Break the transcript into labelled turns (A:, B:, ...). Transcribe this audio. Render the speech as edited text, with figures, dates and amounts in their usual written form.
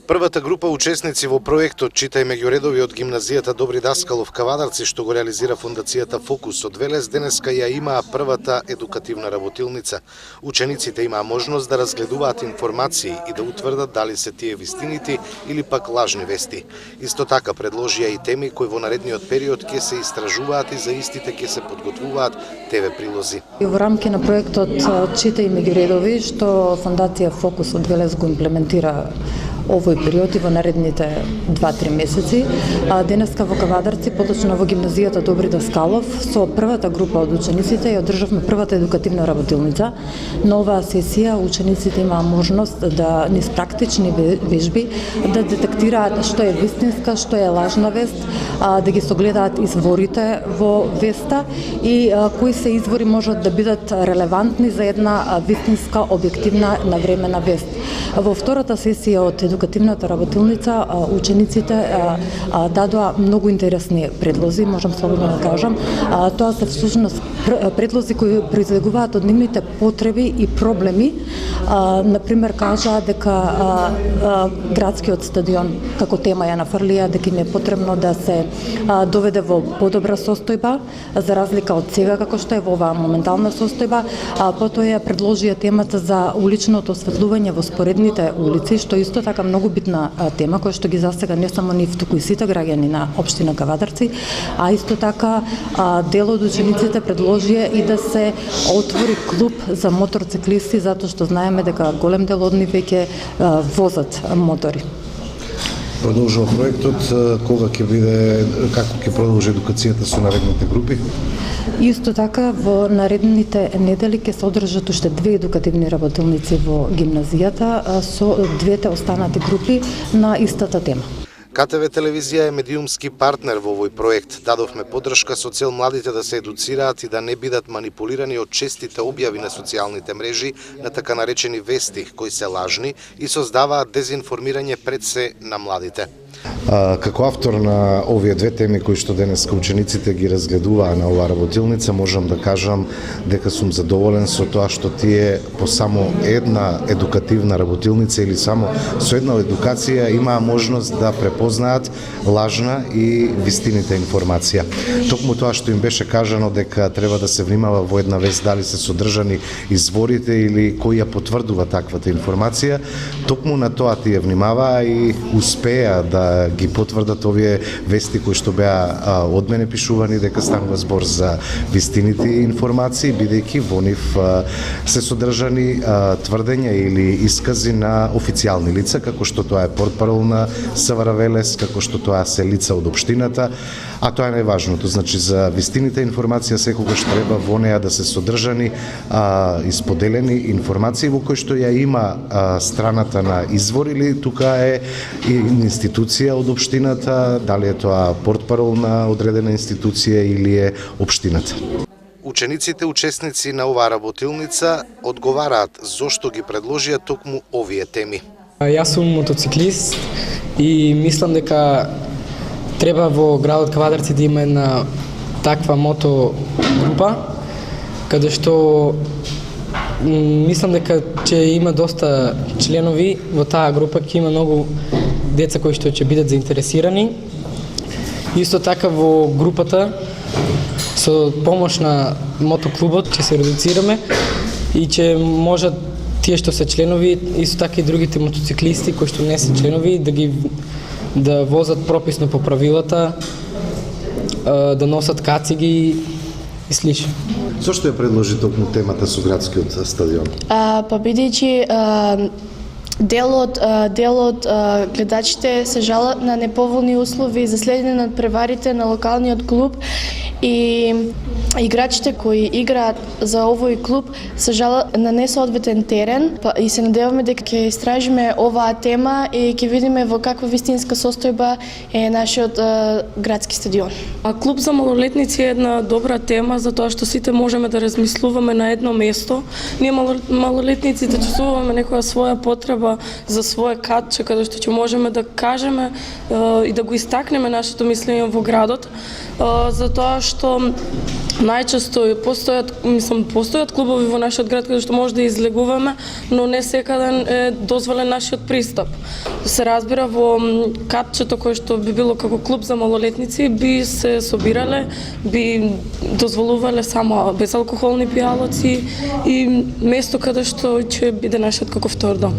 A: Првата група учесници во проектот Читај меѓу редови од гимназијата Добри Даскалов Кавадарци, што го реализира фондацијата Фокус од Велес, денеска ја имаа првата едукативна работилница. Учениците имаа можност да разгледуваат информации и да утврдат дали се тие вистинити или пак лажни вести. Исто така предложија и теми кои во наредниот период ќе се истражуваат и за истите ќе се подготвуваат ТВ прилози.
B: Во рамки на проектот Читај меѓу редови, што фондација Фокус од Велес го имплементира овој период и во наредните 2-3 месеци. Денеска во Кавадарци, поточно во гимназијата Добри Даскалов, со првата група од учениците ја одржавме првата едукативна работилница. На оваа сесија учениците имаа можност да низ практични вежби да детектираат што е вистинска, што е лажна вест, да ги согледаат изворите во веста и кои се извори можат да бидат релевантни за една вистинска, објективна, навремена вест. Во втората сесија од едукативната работилница учениците дадоа многу интересни предлози, можам слободно да кажам. Тоа се всушност предлози кои произлегуваат од нивните потреби и проблеми. Например, кажаа дека градскиот стадион како тема ја нафрлија, дека им е потребно да се доведе во подобра состојба, за разлика од сега како што е во оваа моментална состојба. Потоа ја предложија темата за уличното осветлување во споредните улици, што исто така многу битна тема, која што ги засега не само нив, туку и сите граѓани на општина Кавадарци, а исто така дел од учениците предложија и да се отвори клуб за моторциклисти, затоа што знаеме дека голем дел од нив веќе возат мотори.
C: Продолжува проектот, кога ќе биде, како ќе продолжи едукацијата со наредните групи?
B: Исто така, во наредните недели ќе се одржат уште 2 едукативни работилници во гимназијата со двете останати групи на истата тема.
A: КТВ телевизија е медиумски партнер во овој проект. Дадовме поддршка со цел младите да се едуцираат и да не бидат манипулирани од честите објави на социјалните мрежи на така наречени вести, кои се лажни и создаваат дезинформирање пред се на младите.
C: Како автор на овие две теми кои што денеска учениците ги разгледуваа на оваа работилница, можам да кажам дека сум задоволен со тоа што тие по само една едукативна работилница или само со една едукација имаа можност да препознаат лажна и вистините информација. Токму тоа што им беше кажано дека треба да се внимава во една вест дали се содржани изворите или кој ја потврдува таквата информација, токму на тоа тие внимаваа и успеа да ги потврдат овие вести кои што беа од мене пишувани дека станува збор за вистините информации, бидејќи во нив се содржани тврдења или искази на официјални лица, како што тоа е портпарол на СВР Велес, како што тоа се лица од општината, а тоа е најважното. Значи, за вистините информација секогаш треба во неа да се содржани исподелени информации во кои што ја има страната на извор или тука е институција од општината, дали е тоа портпарол на одредена институција или е општината.
A: Учениците учесници на оваа работилница одговараат зошто ги предложија токму овие теми.
D: Јас сум мотоциклист и мислам дека треба во градот Кавадарци да има една таква мотогрупа, каде што мислам дека ќе има доста членови во таа група, ќе има многу деца кои што ќе бидат заинтересирани. Исто така во групата со помош на мотоклубот ќе се редуцираме и ќе можат тие што се членови, исто така и другите мотоциклисти кои што не се членови да возат прописно по правилата, да носат кациги и слично.
C: Зошто ја предложи токму темата со градскиот стадион?
E: Па бидејќи дел од гледачите се жалат на неповолни услови за следење на преварите на локалниот клуб и играчите кои играат за овој клуб се жалат на несоодветен терен и се надеваме дека ќе истражиме оваа тема и ќе видиме во каква вистинска состојба е нашиот градски стадион.
F: Клуб за малолетници е една добра тема за тоа што сите можеме да размислуваме на едно место. Ние малолетниците чувствуваме некоја своја потреба за свое катче каде што ќе можеме да кажеме и да го истакнеме нашето мислење во градот, за тоа што Најчесто постојат клубови во нашиот град каде што може да излегуваме, но не секаде е дозволен нашиот пристап. Се разбира, во катчето кое што би било како клуб за малолетници би се собирале, би дозволувале само безалкохолни пијалаци и место каде што ќе биде нашиот како втор дом.